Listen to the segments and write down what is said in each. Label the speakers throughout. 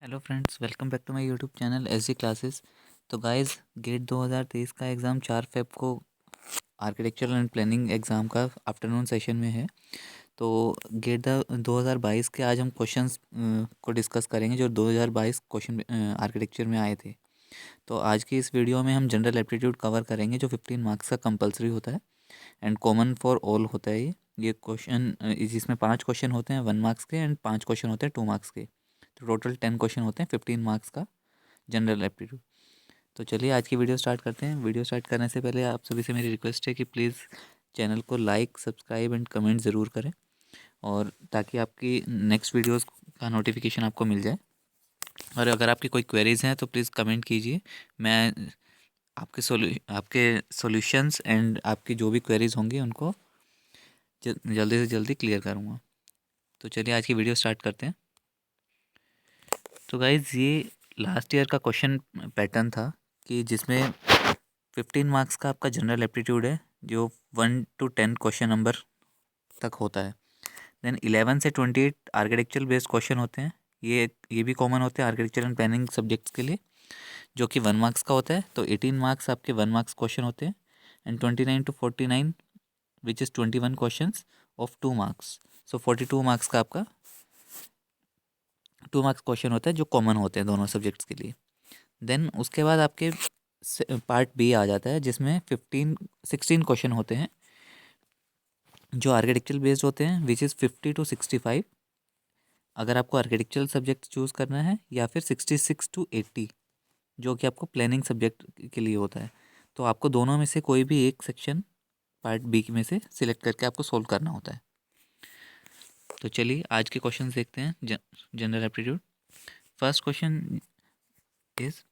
Speaker 1: Hello friends, welcome back to my YouTube channel SG classes. तो guys, GATE 2023 का exam 4 Feb को architectural and planning exam का afternoon session में है। तो गेट 2022 के आज हम क्वेश्चंस को डिस्कस करेंगे जो 2022 क्वेश्चन आर्किटेक्चर में आए थे। तो आज की इस वीडियो में हम जनरल एप्टीट्यूड कवर करेंगे जो 15 मार्क्स का कंपलसरी होता है एंड कॉमन फॉर ऑल होता है। ये क्वेश्चन जिसमें 5 क्वेश्चन होते हैं 1 मार्क्स के एंड 5 क्वेश्चन होते हैं 2 मार्क्स के। तो टोटल 10 क्वेश्चन होते हैं 15 मार्क्स का जनरल एप्टीट्यूड। तो चलिए आज की वीडियो स्टार्ट करते हैं। वीडियो स्टार्ट करने से पहले आप सभी से मेरी रिक्वेस्ट है कि प्लीज़ चैनल को लाइक, सब्सक्राइब एंड कमेंट ज़रूर करें, और ताकि आपकी नेक्स्ट वीडियोस का नोटिफिकेशन आपको मिल जाए। और अगर आपकी कोई क्वेरीज़ हैं तो प्लीज़ कमेंट कीजिए। मैं आपके सॉल्यूशंस एंड आपकी जो भी क्वेरीज़ होंगी उनको जल्दी से जल्दी क्लियर करूँगा। तो चलिए आज की वीडियो स्टार्ट करते हैं। तो गाइज़, ये लास्ट ईयर का क्वेश्चन पैटर्न था कि जिसमें 15 मार्क्स का आपका जनरल एप्टीट्यूड है जो 1 to 10 क्वेश्चन नंबर तक होता है। देन 11 से 28 आर्किटेक्चरल बेस्ड क्वेश्चन होते हैं। ये भी कॉमन होते हैं आर्किटेक्चर एंड प्लानिंग सब्जेक्ट्स के लिए, जो कि 1 मार्क्स का होता है। तो 18 मार्क्स आपके 1 मार्क्स क्वेश्चन होते हैं and 29 to 49 which is 21 question of 2 marks. So 42 marks का आपका 2 मार्क्स क्वेश्चन होता है जो कॉमन होते हैं दोनों सब्जेक्ट्स के लिए। देन उसके बाद आपके पार्ट बी आ जाता है जिसमें 16 क्वेश्चन होते हैं जो आर्किटेक्चरल बेस्ड होते हैं विच इज़ 50 to 65 अगर आपको आर्किटेक्चरल सब्जेक्ट चूज़ करना है, या फिर 66 to 80 जो कि आपको प्लानिंग सब्जेक्ट के लिए होता है। तो आपको दोनों में से कोई भी एक सेक्शन पार्ट बी में से सिलेक्ट करके आपको सोल्व करना होता है। तो चलिए आज के क्वेश्चन देखते हैं general aptitude. First question is,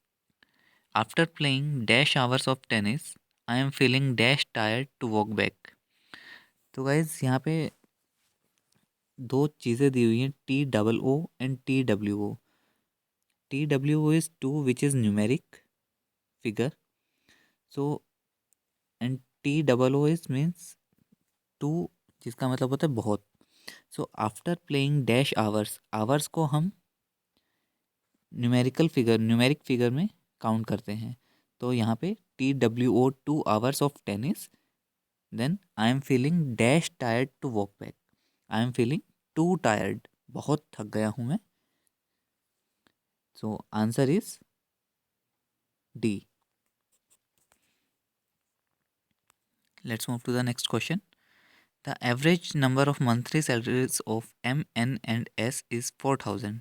Speaker 1: after playing dash hours of tennis I am feeling dash tired to walk back. तो गाइज यहाँ पे दो चीज़ें दी हुई हैं, TOO and TWO। TWO is two which is numeric figure, so and TOO is means too, जिसका मतलब होता है बहुत। So after playing dash hours, hours को हम न्यूमेरिक फिगर में काउंट करते हैं। तो यहाँ पे TWO 2 hours of tennis, then I am feeling dash tired to walk back. I am feeling too tired, बहुत थक गया हूँ मैं। So answer is D. Let's move to the next question. The average number of monthly salaries of M, N and S is 4,000.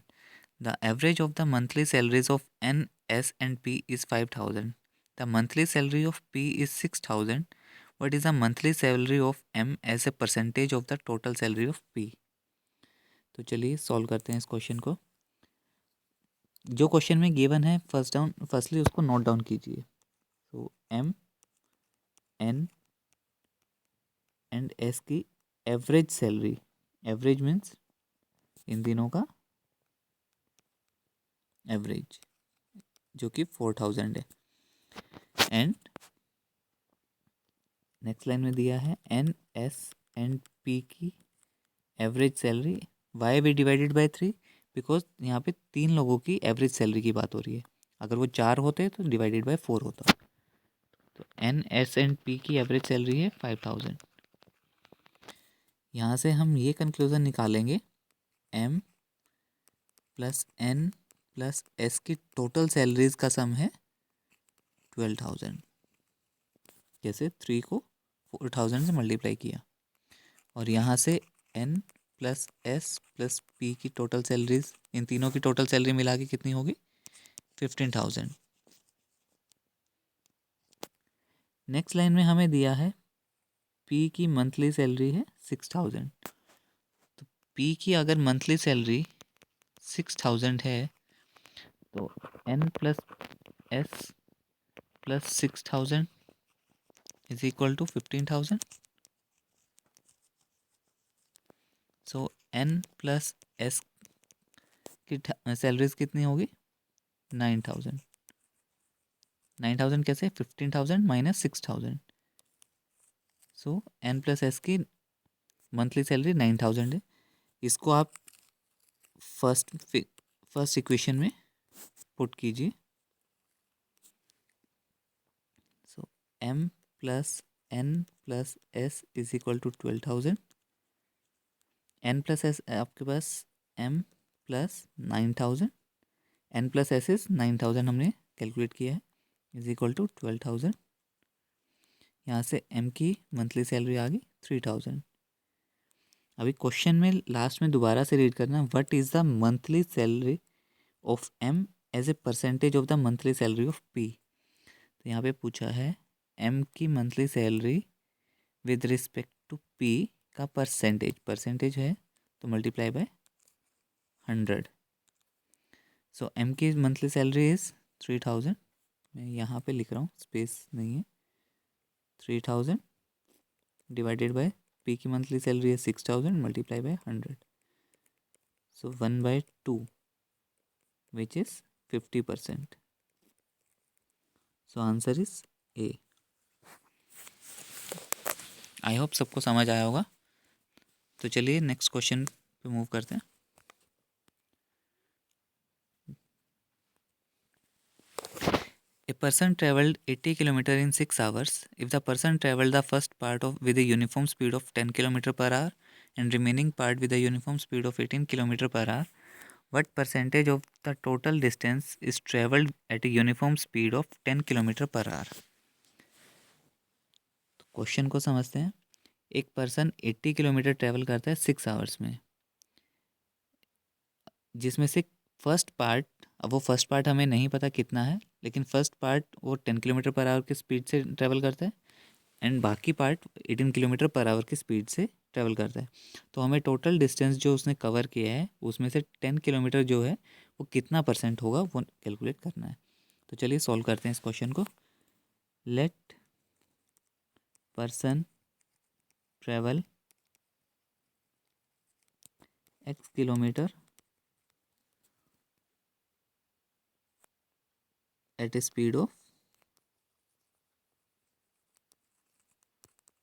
Speaker 1: The average of the monthly salaries of N, S and P is 5,000. The monthly salary of P is 6,000. What is the monthly salary of M as a percentage of the total salary of P? तो चलिए solve करते हैं इस question को। जो question में given है firstly उसको नोट डाउन कीजिए। तो M, N एंड S की average salary, average means in दिनों का एवरेज, जो कि 4,000 है। एंड नेक्स्ट लाइन में दिया है N, S एंड P की average salary. Why we divided by 3? Because यहाँ पे 3 लोगों की एवरेज सैलरी की बात हो रही है। अगर वो 4 होते तो डिवाइडेड बाय 4 होता। तो N, S एंड P की एवरेज सैलरी है 5,000। यहाँ से हम ये कंक्लूज़न निकालेंगे, M plus N plus S की टोटल सैलरीज का सम है 12,000। जैसे 3 को 4,000 से मल्टीप्लाई किया, और यहाँ से N plus S plus P की टोटल सैलरीज, इन तीनों की टोटल सैलरी मिला के कितनी होगी? 15,000। नेक्स्ट लाइन में हमें दिया है P की मंथली सैलरी है 6,000। तो P की अगर मंथली सैलरी 6,000 है तो N plus S plus 6,000 is equal to 15,000। So N plus S की सैलरीज कितनी होगी? 9,000। 9,000 कैसे? 15,000 minus 6,000। So N plus S की मंथली सैलरी 9,000 है। इसको आप फर्स्ट इक्वेशन में पुट कीजिए। So m plus n plus s is equal to 12,000। n plus s आपके पास m plus 9,000, n plus s is 9,000 हमने कैलकुलेट किया है, इज इक्वल टू 12,000। यहाँ से m की मंथली सैलरी आ गई 3,000। अभी क्वेश्चन में लास्ट में दोबारा से रीड करना, what is the monthly salary of m as a percentage of the monthly salary of p। तो यहाँ पे पूछा है m की monthly salary with respect to p का परसेंटेज है तो मल्टीप्लाई बाय 100। सो m की मंथली सैलरी इज़ 3,000, मैं यहाँ पे लिख रहा हूँ, स्पेस नहीं है। 3,000 डिवाइडेड बाय p की मंथली सैलरी है 6,000 multiply by 100। So 1/2 which is 50%। So answer is a. I hope सबको समझ आया होगा। तो चलिए नेक्स्ट क्वेश्चन पे मूव करते हैं। A person traveled 80 km in 6 hours. If the person traveled the first part of with a uniform speed of 10 km per hour and remaining part with a uniform speed of 18 km per hour, what percentage of the total distance is traveled at a uniform speed of 10 km per hour? तो question को समझते हैं। एक person 80 kilometre travel करता है 6 hours में, जिसमें से फर्स्ट पार्ट, अब वो फर्स्ट पार्ट हमें नहीं पता कितना है, लेकिन फर्स्ट पार्ट वो 10 किलोमीटर पर आवर की स्पीड से ट्रैवल करता है एंड बाकी पार्ट 18 किलोमीटर पर आवर की स्पीड से ट्रैवल करता है। तो हमें टोटल डिस्टेंस जो उसने कवर किया है उसमें से 10 किलोमीटर जो है वो कितना परसेंट होगा वो कैलकुलेट करना है। तो चलिए सॉल्व करते हैं इस क्वेश्चन को। Let person travel x kilometre at a speed of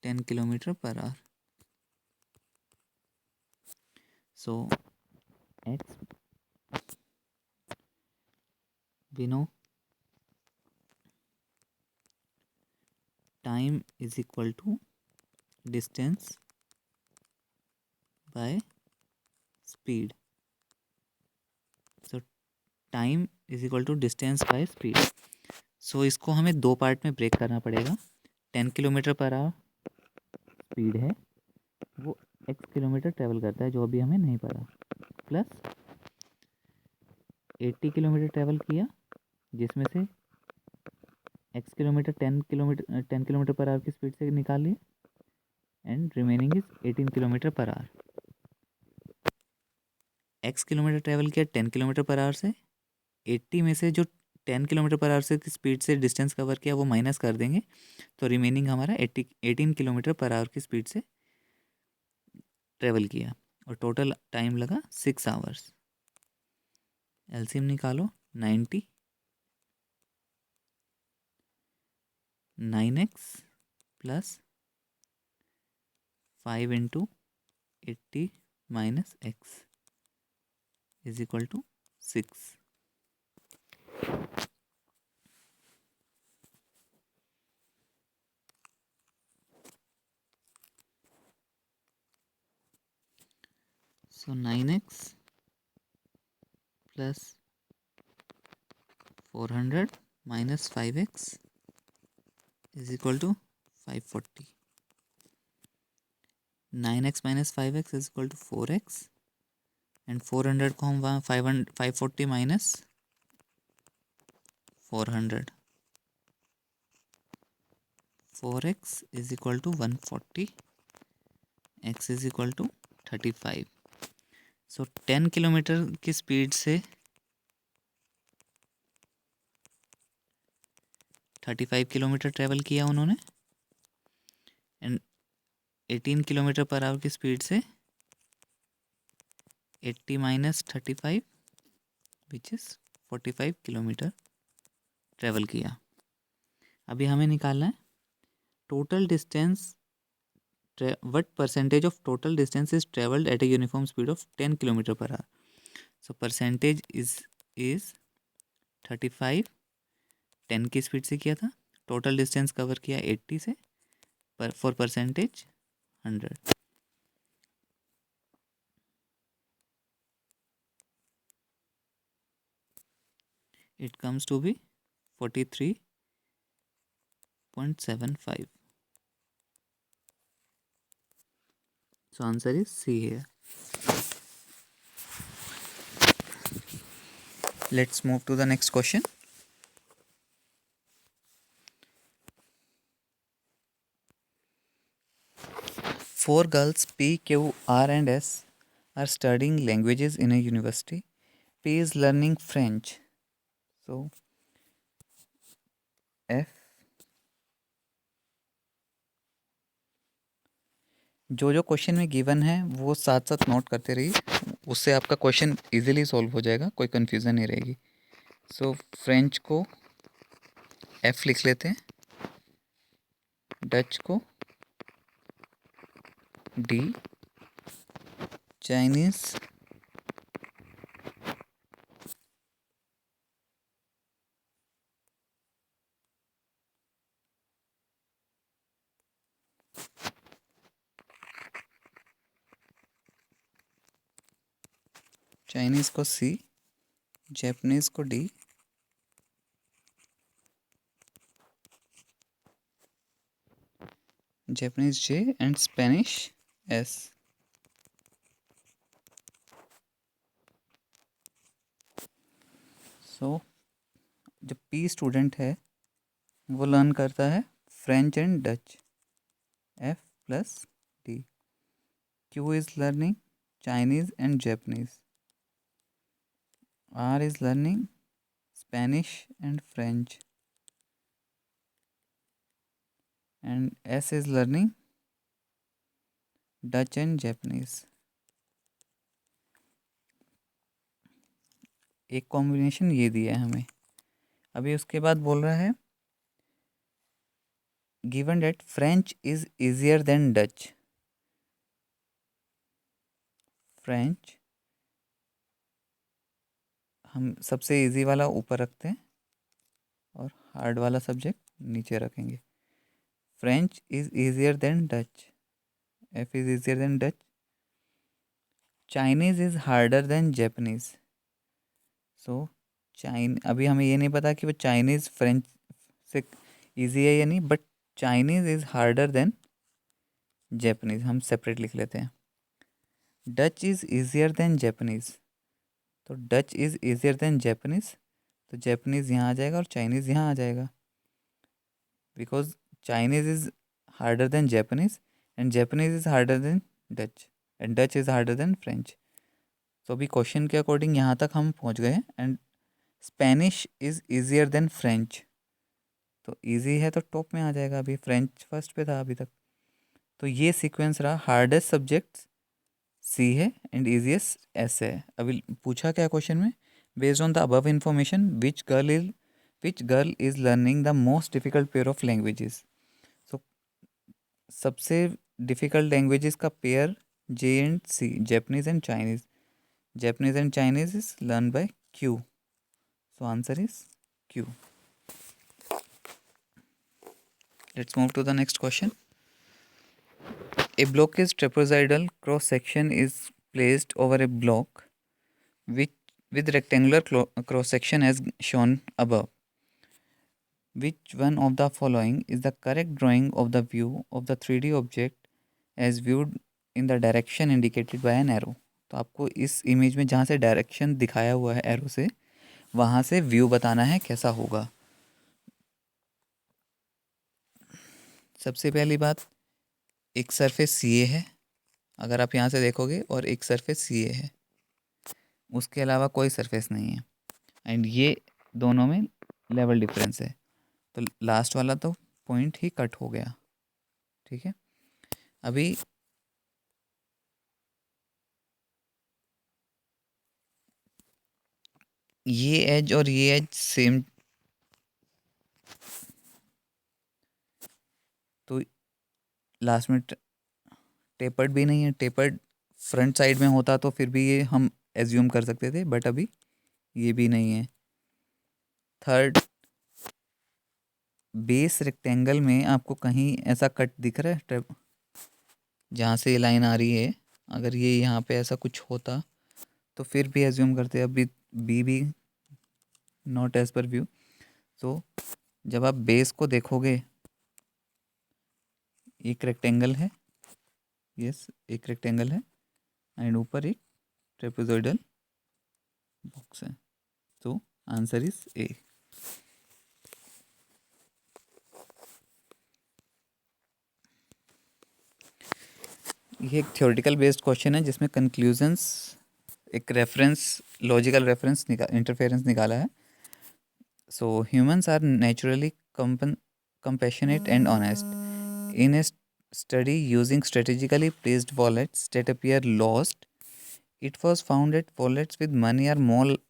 Speaker 1: 10 kilometer per hour. So x, we know time is equal to distance by speed. So time is equal to distance by speed. So इसको हमें दो part में break करना पड़ेगा। 10 kilometre per hour speed है, वो x kilometre travel करता है जो अभी हमें नहीं पता, प्लस 80 किलोमीटर ट्रैवल किया जिसमें से x kilometre 10 kilometre per hour की स्पीड से निकाल लिए and remaining is 18 kilometre per hour. x kilometre travel किया 10 किलोमीटर पर आवर से, 80 में से जो 10 किलोमीटर पर आवर से की स्पीड से डिस्टेंस कवर किया वो माइनस कर देंगे, तो रिमेनिंग हमारा 18 किलोमीटर पर आवर की स्पीड से ट्रैवल किया और टोटल टाइम लगा 6 आवर्स। एलसीएम निकालो, 90 9x plus 5 into 80 minus x is equal to 6। So 9x plus 400 minus 5x is equal to 540. 9x minus 5x is equal to 4x and 400 को हम वहाँ 540 minus 400, 4x is equal to 140, x is equal to 35. So 10 kilometre की speed से 35 kilometre travel किया उन्होंने and 18 kilometre per hour की speed से 80 minus 35 which is 45 kilometre travel किया। अभी हमें निकालना है total distance, what percentage of total distance is traveled at a uniform speed of 10 kilometer per hour. So percentage is 35 10 की स्पीड से किया था। टोटल डिस्टेंस कवर किया 80 से, पर for percentage 100। It comes to be 43.75. So answer is C here. Let's move to the next question. Four girls P, Q, R and S are studying languages in a university. P is learning French. So F, जो जो question में given है वो साथ साथ note करते रहिए, उससे आपका क्वेश्चन इजीली सॉल्व हो जाएगा, कोई कन्फ्यूज़न नहीं रहेगी। सो फ्रेंच को F लिख लेते हैं, डच को D, चाइनीज़ को C, जापानीज़ को D, Japanese J and Spanish S। सो जो P स्टूडेंट है वो लर्न करता है French and Dutch, F plus D। Q is learning Chinese and Japanese, R is learning Spanish and French, and S is learning Dutch and Japanese। एक combination ये दिया है हमें। अभी उसके बाद बोल रहा है given that French is easier than Dutch. French हम सबसे इजी वाला ऊपर रखते हैं और हार्ड वाला सब्जेक्ट नीचे रखेंगे। French is easier than Dutch, F is easier than Dutch. Chinese is harder than Japanese. So अभी हमें ये नहीं पता कि वो चाइनीज़ फ्रेंच से इजी है या नहीं, but Chinese is harder than Japanese, हम सेपरेट लिख लेते हैं। Dutch is easier than Japanese, तो Dutch is easier than Japanese, तो जैपनीज़ यहाँ आ जाएगा और चाइनीज़ यहाँ आ जाएगा, because Chinese is harder than Japanese and Japanese is harder than Dutch and Dutch is harder than French. तो अभी क्वेश्चन के अकॉर्डिंग यहाँ तक हम पहुँच गए। And Spanish is easier then French, तो इजी है तो टॉप में आ जाएगा, अभी फ्रेंच फर्स्ट पे था अभी तक। तो ये सीक्वेंस रहा, हार्डेस्ट सब्जेक्ट सी है एंड इजीएस्ट एस है। अभी पूछा क्या क्वेश्चन में, based on the above information which girl is learning the most difficult pair of languages. So सबसे डिफिकल्ट लैंग्वेजेस का pair J and C, Japanese and Chinese. Japanese and Chinese is learn by Q, so answer is Q. Let's move to the next question. A block is trapezoidal, cross section is placed over a block which with rectangular cross section as shown above. Which one of the following is the correct drawing of the view of the 3D object as viewed in the direction indicated by an arrow? तो आपको इस image में जहाँ से direction दिखाया हुआ है arrow से, वहाँ से व्यू बताना है कैसा होगा। सबसे पहली बात, एक सरफेस सी ए है, अगर आप यहाँ से देखोगे, और एक सरफेस सी ए है, उसके अलावा कोई सरफेस नहीं है, एंड ये दोनों में लेवल डिफरेंस है, तो लास्ट वाला तो पॉइंट ही कट हो गया। ठीक है, अभी ये एज और ये एज सेम, तो लास्ट में टेपर्ड भी नहीं है। टेपर्ड फ्रंट साइड में होता तो फिर भी ये हम एज्यूम कर सकते थे, बट अभी ये भी नहीं है। थर्ड, बेस रेक्टेंगल में आपको कहीं ऐसा कट दिख रहा है ट्रेप, जहाँ से ये लाइन आ रही है, अगर ये यहाँ पे ऐसा कुछ होता तो फिर भी एज्यूम करते हैं अभी बी भी नॉट एज पर व्यू। तो जब आप बेस को देखोगे, एक रेक्टेंगल है, यस एक रेक्टेंगल है, एंड ऊपर एक ट्रेपेजोइडल बॉक्स है, तो आंसर इज ए। ये एक थ्योरेटिकल बेस्ड क्वेश्चन है जिसमें कंक्लूजन्स, एक रेफरेंस, लॉजिकल रेफरेंस इंटरफेरेंस निकाला है। So humans are naturally compassionate and honest. In a study using strategically placed wallets that appear lost, it was found that wallets with money are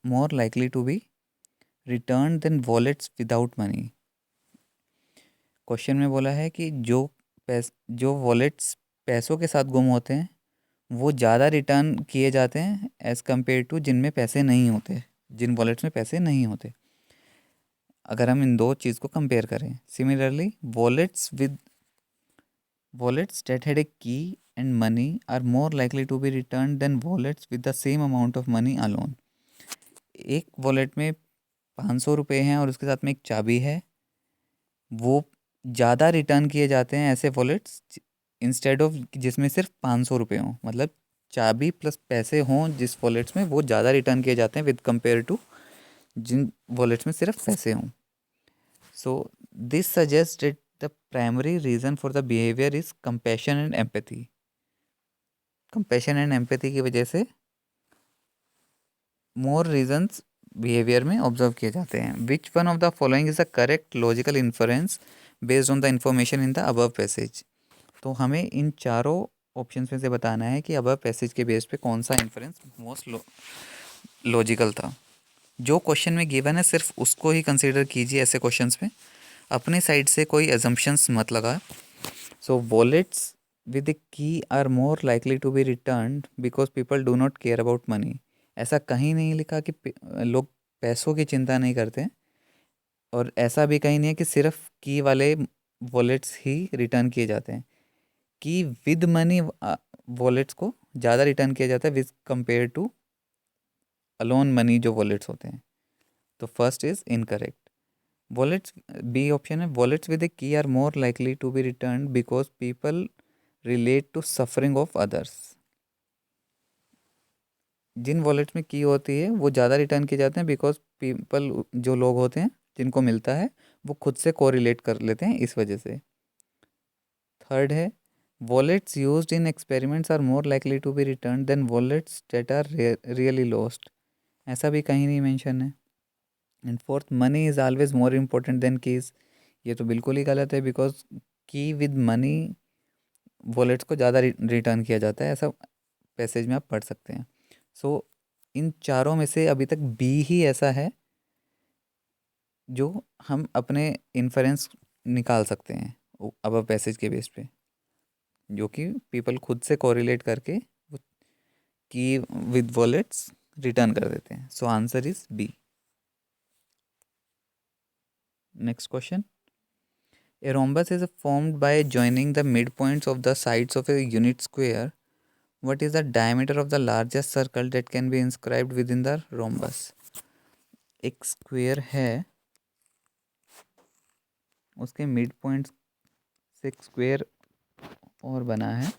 Speaker 1: more likely to be returned than wallets without money. Question में बोला है कि जो wallets पैसों के साथ गुम होते हैं वो ज़्यादा रिटर्न किए जाते हैं एज़ कम्पेयर टू जिनमें पैसे नहीं होते, जिन वॉलेट्स में पैसे नहीं होते, अगर हम इन दो चीज़ को कंपेयर करें। Similarly wallets that had a key and money are more likely to be returned than wallets with the same amount of money alone. एक वॉलेट में 500 रुपये हैं और उसके साथ में एक चाबी है, वो ज़्यादा रिटर्न किए जाते हैं ऐसे वॉलेट्स इंस्टेड ऑफ जिसमें सिर्फ 500 रुपये हों, मतलब चाबी प्लस पैसे हों जिस वॉलेट्स में, वो ज़्यादा रिटर्न किए जाते हैं विद कंपेयर टू जिन वॉलेट्स में सिर्फ पैसे हों। So this suggest that the primary reason for the behaviour is compassion and empathy. Compassion and empathy की वजह से मोर रीजंस बिहेवियर में ऑब्जर्व किए जाते हैं। Which one of the following is the correct logical inference based on the information in the above passage. तो हमें इन चारों ऑप्शंस में से बताना है कि अबव पैसेज के बेस पे कौन सा इन्फरेंस मोस्ट लॉजिकल था। जो क्वेश्चन में गिवन है सिर्फ उसको ही कंसिडर कीजिए ऐसे क्वेश्चंस में, अपने साइड से कोई एजम्पशंस मत लगा। So wallets with the key are more likely to be returned because people do not care about money. ऐसा कहीं नहीं लिखा कि लोग पैसों की चिंता नहीं करते, और ऐसा भी कहीं नहीं है कि सिर्फ की वाले वॉलेट्स ही रिटर्न किए जाते हैं। की विद मनी वॉलेट्स को ज़्यादा रिटर्न किया जाता है with compare to alone money जो वॉलेट्स होते हैं। तो first is incorrect. Wallets, B option है, wallets with a key are more likely to be return because people relate to suffering of others. जिन वॉलेट्स में की होती है वो ज़्यादा रिटर्न किए जाते हैं बिकॉज पीपल, जो लोग होते हैं जिनको मिलता है वो खुद से कोरिलेट कर लेते हैं इस वजह से। थर्ड है, wallets used in experiments are more likely to be return than wallets that are really lost. ऐसा भी कहीं नहीं मेंशन है। And fourth, money is always more important than keys. ये तो बिल्कुल ही गलत है बिकॉज की विद मनी वॉलेट्स को ज़्यादा रिटर्न किया जाता है, ऐसा पैसेज में आप पढ़ सकते हैं। सो इन चारों में से अभी तक बी ही ऐसा है जो हम अपने इन्फरेंस निकाल सकते हैं अब पैसेज के बेस पे, जो कि पीपल खुद से कोरिलेट करके की विद वॉलेट्स रिटर्न कर देते हैं। So answer is B. Next question, a rhombus is formed by joining the midpoints of the sides of a unit square. What is the diameter of the largest circle that can be inscribed within the rhombus? एक square है, उसके mid point से एक square और बना है,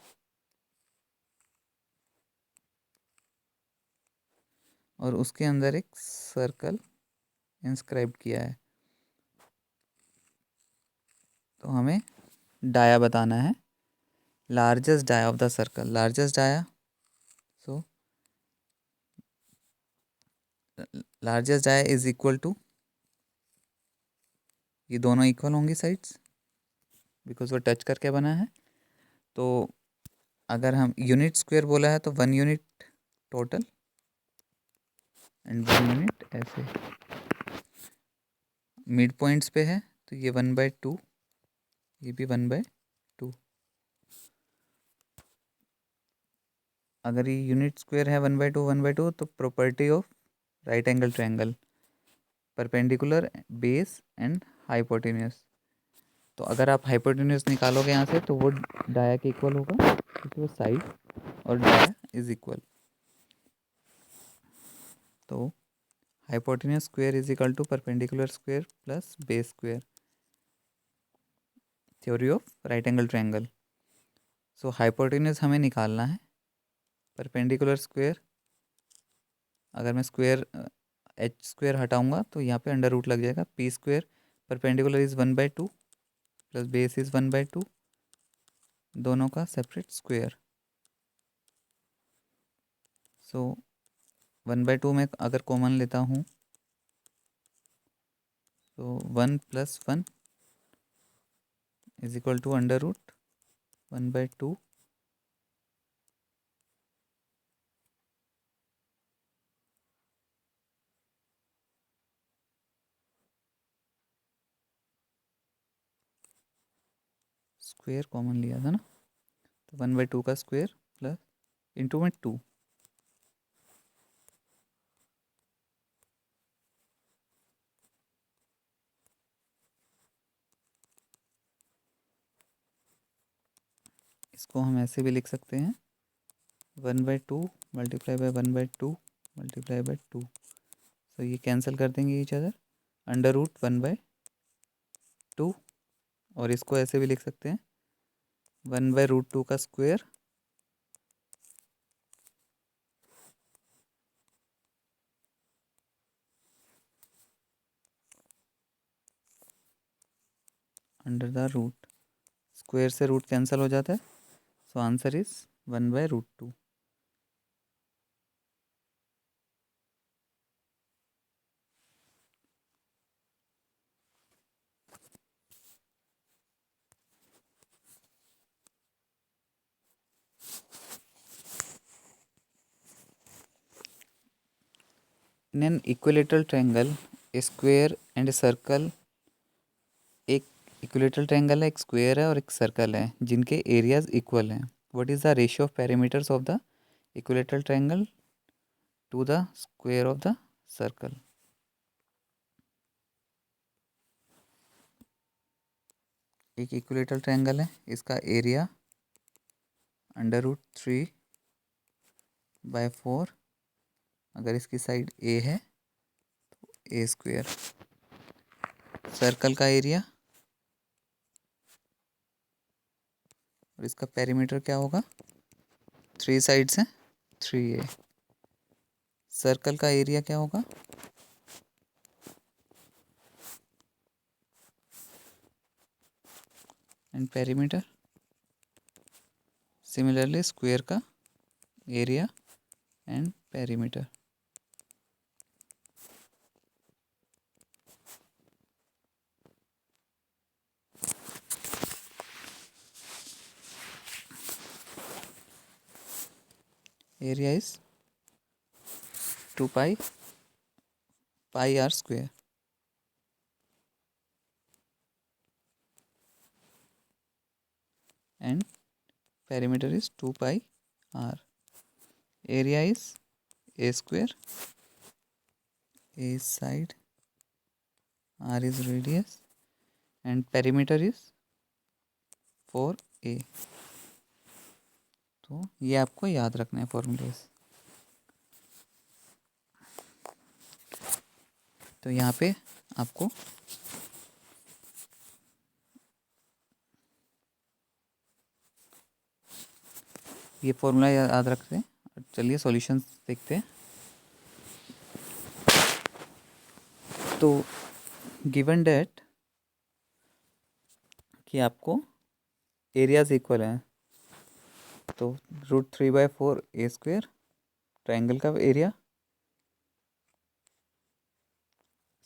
Speaker 1: और उसके अंदर एक सर्कल इंस्क्राइब किया है। तो हमें डाया बताना है, largest dia of the circle, largest dia. So largest dia is equal to, ये दोनों इक्वल होंगी साइड्स बिकॉज वो टच करके बना है। तो अगर हम यूनिट स्क्वायर बोला है तो 1 यूनिट टोटल एंड 1 यूनिट ऐसे मिड पॉइंट्स पे है, तो ये 1/2, ये भी 1/2। अगर ये यूनिट स्क्वायर है 1/2 1/2, तो property of right angle triangle, perpendicular, base and hypotenuse. तो अगर आप हाइपोटेन्यूस निकालोगे यहाँ से तो वो डाया के इक्वल होगा, क्योंकि वो साइड और डाया इज इक्वल। तो hypotenuse square is equal to perpendicular square plus base square, theory of right angle triangle. So hypotenuse हमें निकालना है, परपेंडिकुलर स्क्वायर, अगर मैं स्क्वायर एच स्क्वायर हटाऊंगा तो यहाँ पे अंडर रूट लग जाएगा, P square perpendicular is 1/2 plus base is 1/2, दोनों का सेपरेट स्क्वायर। सो 1/2 में अगर कॉमन लेता हूँ तो 1 + 1 is equal to under root 1/2 square common लिया था ना, तो 1/2 का स्क्वायर प्लस इंटू में 2, इसको हम ऐसे भी लिख सकते हैं 1/2 मल्टीप्लाई बाय 1/2 मल्टीप्लाई बाय 2। तो ये कैंसिल कर देंगे ईच अदर, अंडर रूट 1/2, और इसको ऐसे भी लिख सकते हैं 1/√2 का square under the root, square से रूट कैंसिल हो जाता है, so answer is 1/√2। In an equilateral triangle a square and a circle, एक इक्विलेटरल ट्रायंगल है, एक स्क्वायर है और एक सर्कल है जिनके एरियाज इक्वल हैं। What is the ratio of perimeters of the equilateral triangle to the square of the circle. एक इक्विलेटरल ट्रायंगल है, इसका एरिया √3/4, अगर इसकी साइड ए है तो ए स्क्वायर। सर्कल का एरिया और इसका पेरीमीटर क्या होगा, 3 साइड्स हैं 3a। सर्कल का एरिया क्या होगा, एंड पेरीमीटर सिमिलरली स्क्वायर का area and perimeter. Area is 2 pi r square and perimeter is 2 pi r. Area is a square, a is side, r is radius and perimeter is 4a। तो ये आपको याद रखना है formulas. तो यहाँ पे आपको ये फॉर्मूला याद रखते हैं। चलिए सॉल्यूशंस देखते हैं। तो गिवन डेट कि आपको एरियाज इक्वल हैं, तो √3/4 a स्क्वायर ट्रायंगल का एरिया,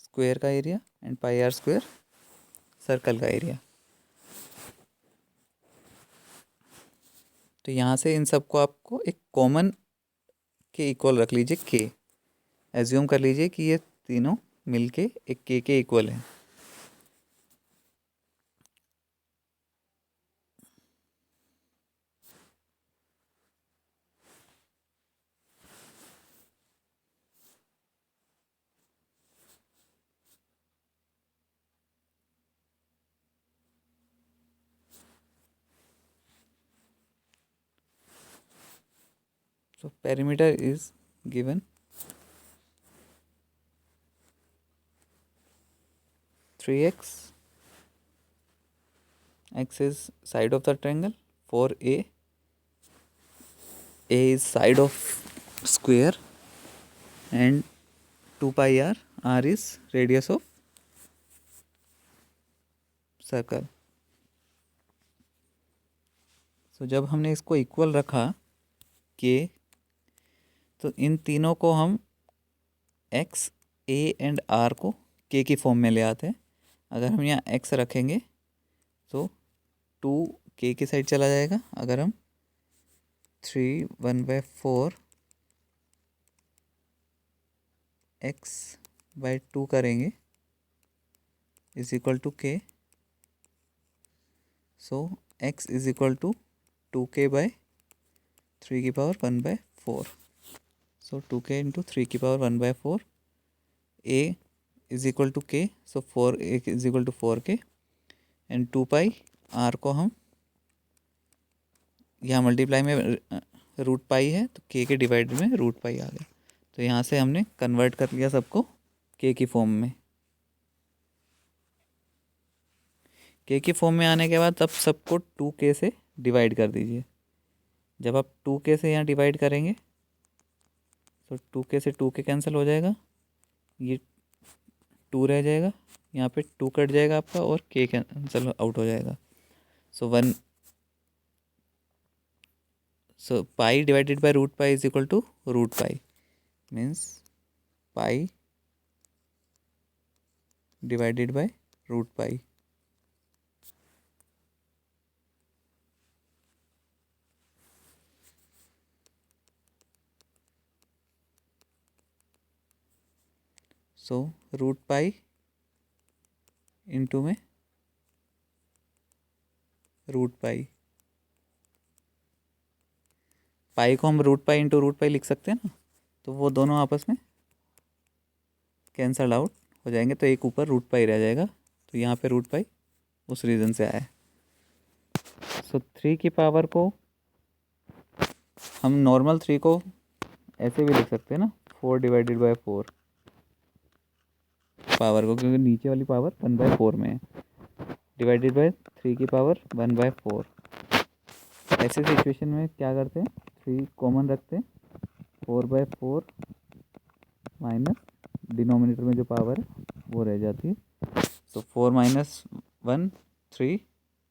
Speaker 1: स्क्वायर का area and pi r square circle का एरिया। तो यहाँ से इन सबको आपको एक कॉमन के इक्वल रख लीजिए, के एज्यूम कर लीजिए कि ये तीनों मिलके एक के इक्वल है। So perimeter is given 3x, x is side of the triangle, 4a, a is side of square, and 2 pi r is radius of circle. So जब हमने इसको इक्वल रखा के, तो इन तीनों को हम x, a एंड r को k की फॉर्म में ले आते हैं. अगर हम यहाँ x रखेंगे तो 2 k की साइड चला जाएगा. अगर हम 3 1/4 x बाई 2 करेंगे is equal to k. So x is equal to 2k by 3 की पावर 1/4. सो 2k इंटू 3 की power 1/4. a is equal to k, so 4a is equal to 4k. And 2 pi r को हम यहाँ multiply में root पाई है तो k के divide में रूट पाई आ गया. तो यहाँ से हमने कन्वर्ट कर लिया सबको k की फॉर्म में. k की फॉर्म में आने के बाद अब सबको 2k से डिवाइड कर दीजिए. जब आप 2k से यहाँ डिवाइड करेंगे तो 2k से 2k कैंसिल हो जाएगा, ये 2 रह जाएगा, यहाँ पे 2 कट जाएगा आपका और k कैंसिल आउट हो जाएगा. So pi divided by root pi is equal to root pi, means pi divided by root pi. So root pi into में रूट पाई. पाई को हम root pi into root pi लिख सकते हैं ना, तो वो दोनों आपस में कैंसल आउट हो जाएंगे. तो एक ऊपर रूट पाई रह जाएगा. तो यहाँ पे रूट पाई उस रीज़न से आया है. सो 3 की पावर को हम नॉर्मल 3 को ऐसे भी लिख सकते हैं ना, 4 डिवाइडेड बाय 4 पावर को, क्योंकि नीचे वाली पावर 1/4 में है. डिवाइडेड बाय 3 की पावर 1/4. ऐसे सिचुएशन में क्या करते हैं, 3 कॉमन रखते हैं, 4/4 माइनस डिनोमिनेटर में जो पावर है वो रह जाती है. सो 4 माइनस 1 3.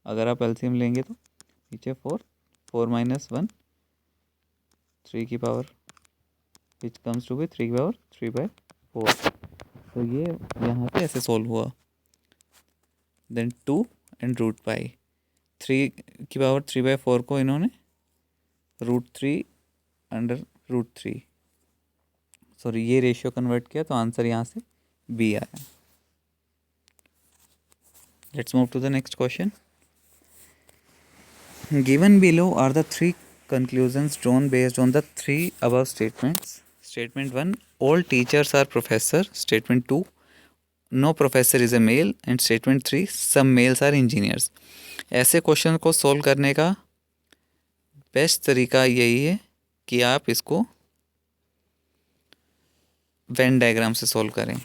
Speaker 1: अगर आप एलसीएम लेंगे तो नीचे 4 माइनस 1 3 की power which comes to be 3 की पावर 3/4. तो ये यहाँ पे ऐसे सॉल्व हुआ. Then 2 and root pi. 3 की पावर 3/4 को इन्होंने √3 अंडर √3. सॉरी, ये रेशियो कन्वर्ट किया तो आंसर यहाँ से बी आया. Let's move to the next question. Given below are the 3 conclusions drawn based on the 3 above statements. Statement 1, all teachers are professor. Statement 2, no professor is a male. And statement 3, some males are engineers. ऐसे question को solve करने का best तरीका यही है कि आप इसको वेन डायग्राम से सॉल्व करें.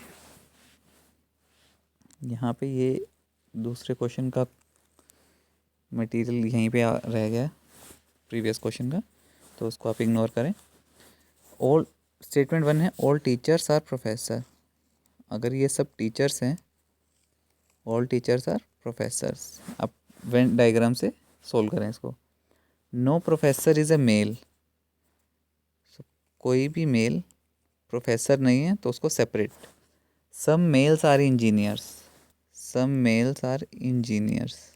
Speaker 1: यहाँ पे ये दूसरे क्वेश्चन का मटेरियल यहीं पे रह गया प्रीवियस क्वेश्चन का, तो उसको आप इग्नोर करें. ऑल स्टेटमेंट 1 है, ऑल टीचर्स आर प्रोफेसर. अगर ये सब टीचर्स हैं, ऑल टीचर्स आर प्रोफेसर्स, आप वेन डायग्राम से सोल्व करें इसको. No professor is a male. कोई भी मेल प्रोफेसर नहीं है तो उसको separate. Some males are engineers. Some males are engineers.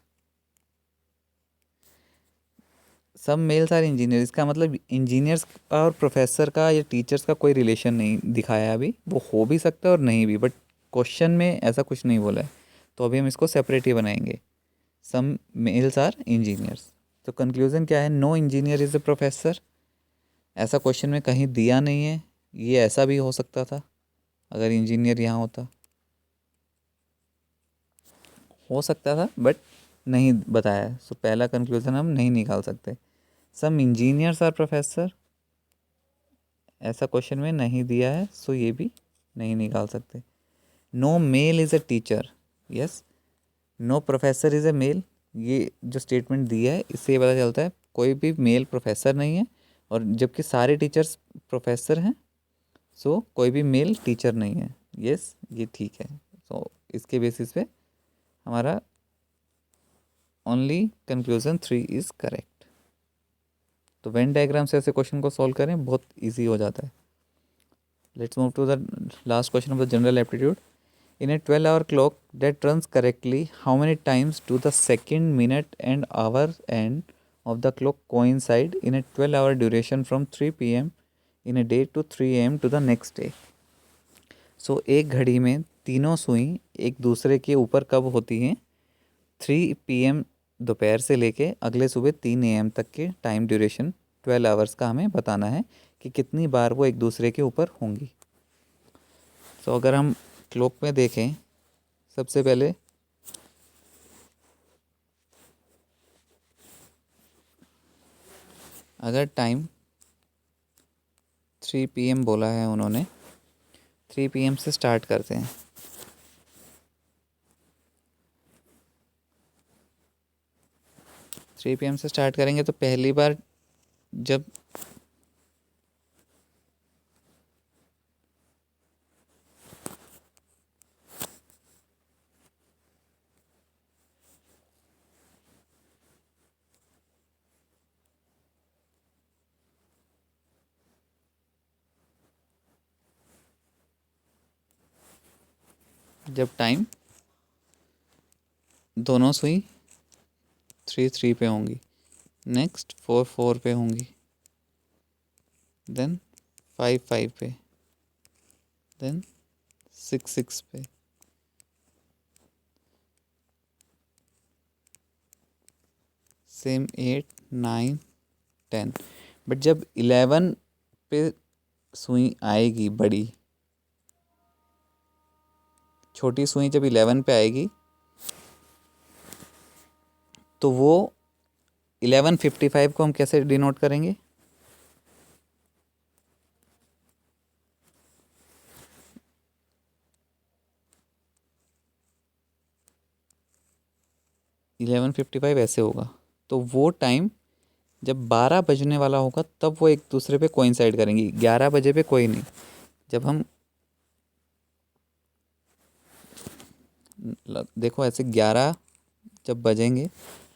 Speaker 1: सब मेल्स आर इंजीनियर, इसका मतलब इंजीनियर्स और प्रोफेसर का या टीचर्स का कोई रिलेशन नहीं दिखाया है अभी. वो हो भी सकता है और नहीं भी, बट क्वेश्चन में ऐसा कुछ नहीं बोला है, तो अभी हम इसको सेपरेट ही बनाएंगे. सम मेल्स आर इंजीनियर्स. तो कंक्लूजन क्या है, no engineer is a professor. ऐसा क्वेश्चन में कहीं दिया नहीं है. ये ऐसा भी हो सकता था अगर इंजीनियर यहाँ होता, हो सकता था, बट नहीं बताया. सो पहला कंक्लूजन हम नहीं निकाल सकते. सम इंजीनियर्स आर प्रोफेसर. ऐसा क्वेश्चन में नहीं दिया है, सो ये भी नहीं निकाल सकते। No male is a teacher, yes. No professor is a male, ये जो स्टेटमेंट दिया है इससे ये पता चलता है कोई भी मेल प्रोफेसर नहीं है, और जबकि सारे टीचर्स प्रोफेसर हैं, सो कोई भी मेल टीचर नहीं है। यस, ये ठीक है। सो इसके बेसिस पे हमारा ओनली कंक्लूजन 3 इज़ करेक्ट। तो वेन डायग्राम से ऐसे क्वेश्चन को सॉल्व करें, बहुत ईजी हो जाता है। Let's move to the last question of the general aptitude. In a 12-hour clock that runs correctly, how many times do the second, minute and hour end of the clock coincide in a 12-hour duration from 3 p.m. in a day to 3 a.m. to the next day? So एक घड़ी में तीनों सुई एक दूसरे के ऊपर कब होती हैं? 3 p.m. दोपहर से लेके अगले सुबह 3 a.m. तक के टाइम ड्यूरेशन 12 आवर्स का हमें बताना है कि कितनी बार वो एक दूसरे के ऊपर होंगी। तो अगर हम क्लॉक में देखें, सबसे पहले अगर टाइम 3 p.m. बोला है उन्होंने, 3 p.m. से स्टार्ट करते हैं। थ्री पी एम से स्टार्ट करेंगे तो पहली बार जब टाइम दोनों सुई 3 पे होंगी, नेक्स्ट 4 पे होंगी, देन 5 पे, देन 6 पे, सेम 8 9 10। बट जब 11 पे सुई आएगी बड़ी, छोटी सुई जब 11 पे आएगी तो वो 11:55 को हम कैसे डिनोट करेंगे? इलेवन 55 ऐसे होगा। तो वो टाइम जब 12 बजने वाला होगा तब वो एक दूसरे पे कोइंसाइड करेंगी, 11 बजे पे कोई नहीं। जब हम देखो ऐसे 11 जब बजेंगे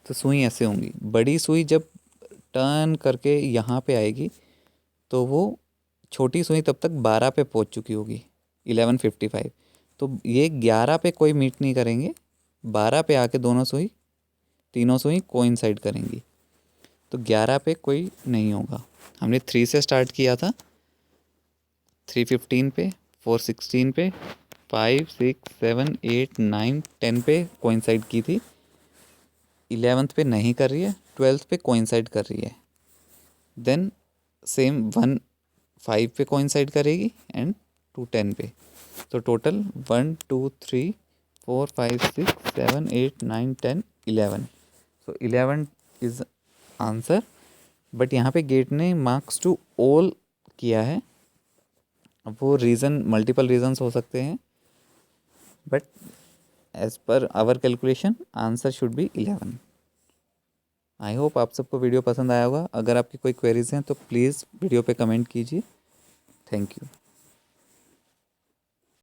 Speaker 1: तो सुई ऐसे होंगी, बड़ी सुई जब टर्न करके यहाँ पे आएगी तो वो छोटी सुई तब तक 12 पे पहुँच चुकी होगी, 11:55। तो ये 11 पे कोई मीट नहीं करेंगे, 12 पे आके दोनों सुई, तीनों सुई कोइंसाइड करेंगी, तो 11 पे कोई नहीं होगा। हमने 3 से स्टार्ट किया था, 3:15 पे, 4:16 पे, 5 6 7 8 9 10 पे कोइंसाइड की थी, 11th पे नहीं कर रही है, 12th पे कोइंसाइड कर रही है, देन सेम 1 5 पे कोइंसाइड करेगी एंड 2 10 पे। तो total 1 2 3 4 5 6 7 8 9 10 11। So 11 is answer. But यहाँ पे गेट ने मार्क्स टू ऑल किया है। अब वो रीज़न मल्टीपल रीजन्स हो सकते हैं, but as per our calculation answer should be 11। I hope आप सबको वीडियो पसंद आया होगा। अगर आपकी कोई क्वेरीज हैं तो प्लीज़ वीडियो पे कमेंट कीजिए। Thank you.